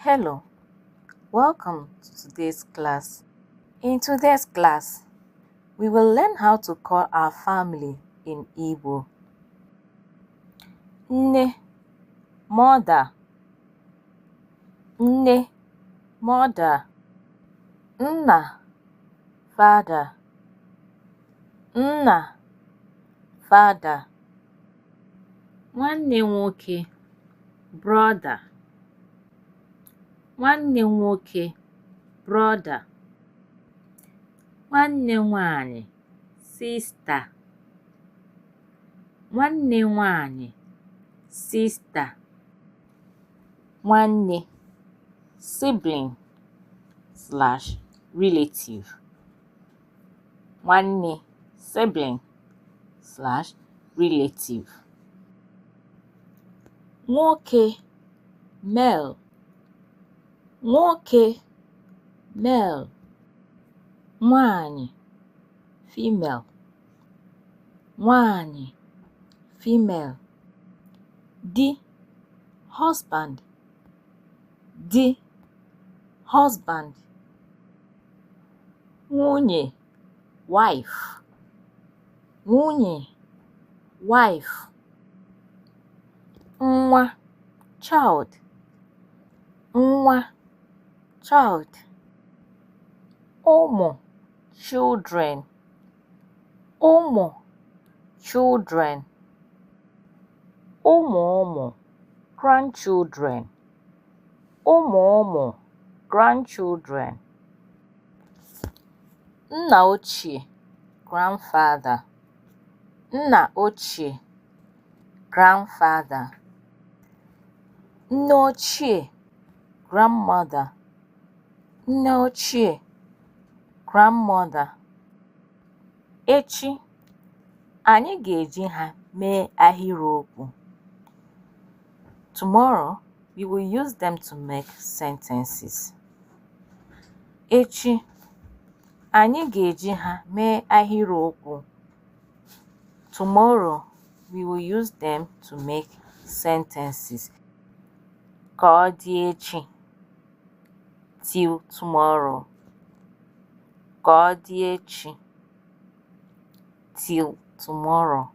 Hello, welcome to today's class. In today's class, we will learn how to call our family in Igbo. Nne, mother. Nne, mother. Nna, father. Nna, father. Nwanne nwoke, brother. Nwanne nwoke, brother. Nwanne nwanyị, sister. Nwanne nwanyị, sister. Nwanne, sibling/relative. Nwanne, sibling/relative. Nwoke, male. Nwoke, male. Nwanyị, female. Nwanyị, female. Di, husband. Di, husband. Nwunye, wife. Nwunye, wife. Nwa, child. Nwa, child. Ụmụ, children. Ụmụ, children. Ụmụ, grandchildren. Ụmụ, grandchildren. Nna ochie, grandfather. Nna ochie, grandfather. Nne ochie, grandmother. Nne ochie, grandmother. Echi, anyị ga-eji ha mee ahịrịokwu. Tomorrow, we will use them to make sentences. Echi, anyị ga-eji ha mee ahịrịokwu. Tomorrow, we will use them to make sentences. Ka ọ dị echi. Till tomorrow. Ka ọ dị echi. Till tomorrow.